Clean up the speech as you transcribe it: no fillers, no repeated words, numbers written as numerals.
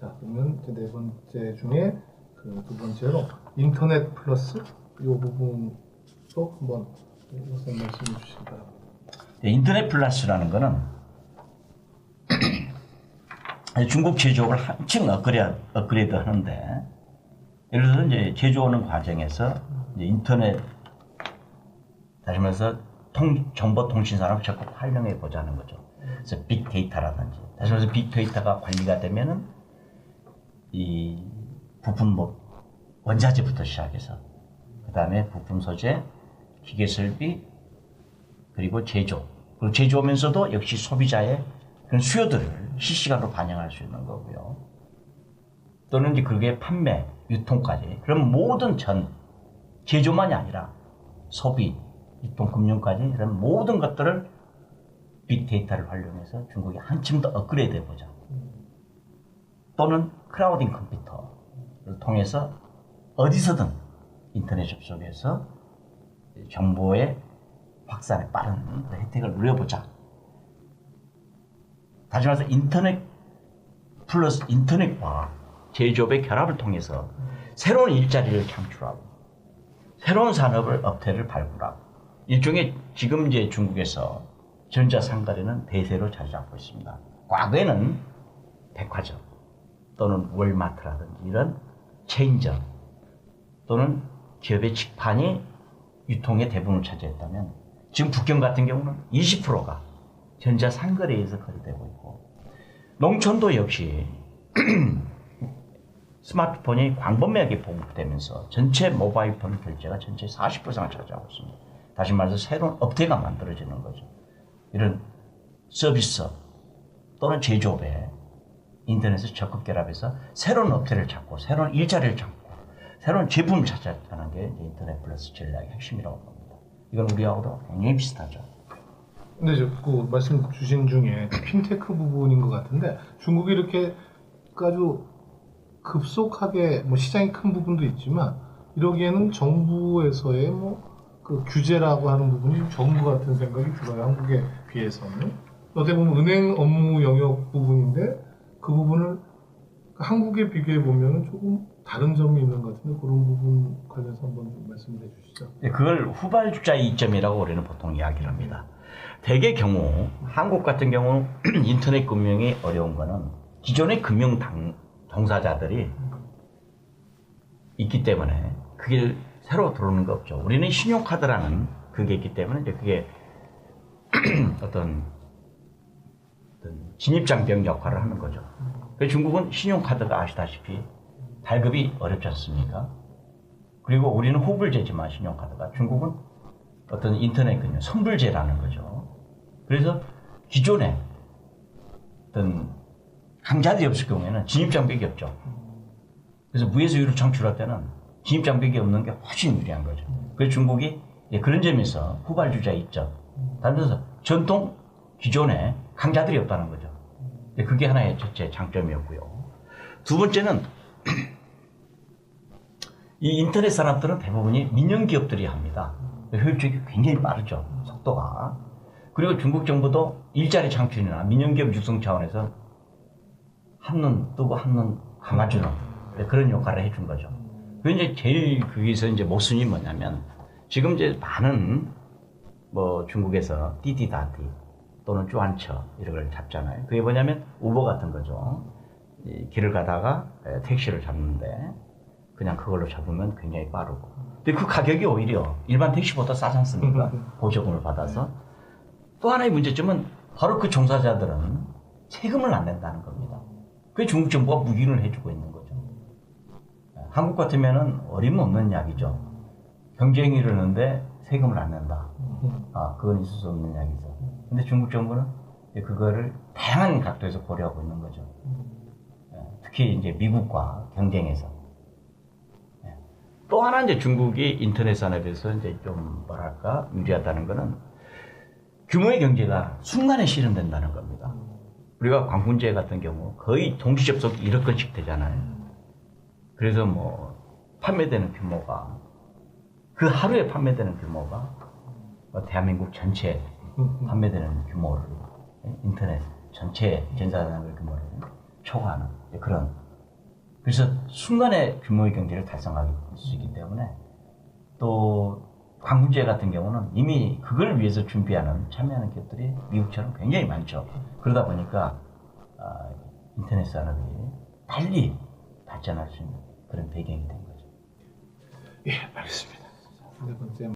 자, 그러면 이제 네 번째 중에 그 두 번째로 인터넷 플러스 이 부분도 한번 우선 말씀해 주시기 바랍니다. 인터넷 플러스라는 거는 중국 제조업을 한층 업그레이드 하는데, 예를 들어서 이제 제조하는 과정에서 이제 인터넷, 다시 말해서 정보통신산업 적극 활용해 보자는 거죠. 그래서 빅데이터라든지, 다시 말해서 빅데이터가 관리가 되면은 이 부품 원자재부터 시작해서 그 다음에 부품 소재, 기계 설비, 그리고 제조, 그리고 제조하면서도 역시 소비자의 그런 수요들을 실시간으로 반영할 수 있는 거고요. 또는 이제 그게 판매, 유통까지. 그럼 모든 제조만이 아니라 소비, 유통, 금융까지 이런 모든 것들을 빅데이터를 활용해서 중국이 한층 더 업그레이드 해보자. 또는 크라우딩 컴퓨터를 통해서 어디서든 인터넷 접속해서 정보의 확산에 빠른 혜택을 누려보자. 다시 말해서 인터넷 플러스 인터넷과 제조업의 결합을 통해서 새로운 일자리를 창출하고 새로운 산업을 업태를 발굴하고, 일종의 지금 이제 중국에서 전자상거래는 대세로 자리 잡고 있습니다. 과거에는 백화점 또는 월마트라든지 이런 체인점 또는 기업의 직판이 유통의 대부분을 차지했다면, 지금 북경 같은 경우는 20%가 전자상거래에서 거래되고 있고, 농촌도 역시 스마트폰이 광범위하게 보급되면서 전체 모바일 폰 결제가 전체 40%를 차지하고 있습니다. 다시 말해서 새로운 업태가 만들어지는 거죠. 이런 서비스 또는 제조업에 인터넷을 적극 결합해서 새로운 업태를 찾고 새로운 일자리를 찾고 새로운 제품을 찾아가는 게 인터넷 플러스 전략의 핵심이라고 봅니다. 이건 우리하고도 굉장히 비슷하죠. 근데 이제 그 말씀 주신 중에 핀테크 부분인 것 같은데, 중국이 이렇게 아주 급속하게 뭐 시장이 큰 부분도 있지만 이러기에는 정부에서의 뭐 그 규제라고 하는 부분이 좀 적은 것 같은 생각이 들어요. 한국에 비해서는 어떻게 보면 은행 업무 영역 부분인데 그 부분을 한국에 비교해 보면 조금 다른 점이 있는 것 같은데, 그런 부분 관련해서 한번 좀 말씀해 주시죠. 그걸 후발주자의 이점이라고 우리는 보통 이야기를 합니다. 대개 경우 한국 같은 경우 인터넷 금융이 어려운 거는 기존의 금융 종사자들이 있기 때문에 그게 새로 들어오는 거 없죠. 우리는 신용카드라는 그게 있기 때문에 이제 그게 어떤 진입장벽 역할을 하는 거죠. 그래서 중국은 신용카드가 아시다시피 발급이 어렵지 않습니까? 그리고 우리는 후불제지만 신용카드가, 중국은 어떤 인터넷 금융 선불제라는 거죠. 그래서 기존에 어떤 강자들이 없을 경우에는 진입장벽이 없죠. 그래서 무해수유를 창출할 때는 진입장벽이 없는 게 훨씬 유리한 거죠. 그래서 중국이 그런 점에서 후발주자에 있죠. 다른 데서 전통 기존에 강자들이 없다는 거죠. 그게 하나의 첫째 장점이었고요. 두 번째는 이 인터넷 산업들은 대부분이 민영 기업들이 합니다. 효율적이 굉장히 빠르죠. 속도가. 그리고 중국 정부도 일자리 창출이나 민영 기업 육성 차원에서 한눈 뜨고 한눈 감아주는 그런 역할을 해준 거죠. 그 이제 제일 거기서 이제 모순이 뭐냐면, 지금 이제 많은 뭐 중국에서 띠띠다띠 또는 쭈안처 이런 걸 잡잖아요. 그게 뭐냐면 우버 같은 거죠. 길을 가다가 택시를 잡는데 그냥 그걸로 잡으면 굉장히 빠르고, 근데 그 가격이 오히려 일반 택시보다 싸지 않습니까? 보조금을 받아서. 또 하나의 문제점은 바로 그 종사자들은 세금을 안 낸다는 겁니다. 그게 중국 정부가 묵인을 해주고 있는 거죠. 한국 같으면은 어림없는 이야기죠. 경쟁이 이러는데 세금을 안 낸다. 그건 있을 수 없는 이야기죠. 근데 중국 정부는 그거를 다양한 각도에서 고려하고 있는 거죠. 특히 이제 미국과 경쟁해서. 또 하나 이제 중국이 인터넷 산업에서 이제 좀 뭐랄까 유리하다는 거는 규모의 경제가 순간에 실현된다는 겁니다. 우리가 광군제 같은 경우 거의 동시 접속이 1억 건씩 되잖아요. 그래서 뭐 판매되는 규모가, 그 하루에 판매되는 규모가 대한민국 전체 판매되는 규모를, 인터넷 전체 전자산업 규모를 초과하는 그런 그래서 순간에 규모의 경제를 달성할 수 있기 때문에 또 광군제 같은 경우는 이미 그걸 위해서 준비하는 참여하는 기업들이 미국처럼 굉장히 많죠. 그러다 보니까 인터넷 산업이 빨리 발전할 수 있는 그런 배경이 된 거죠. 예, 알겠습니다. 네 번째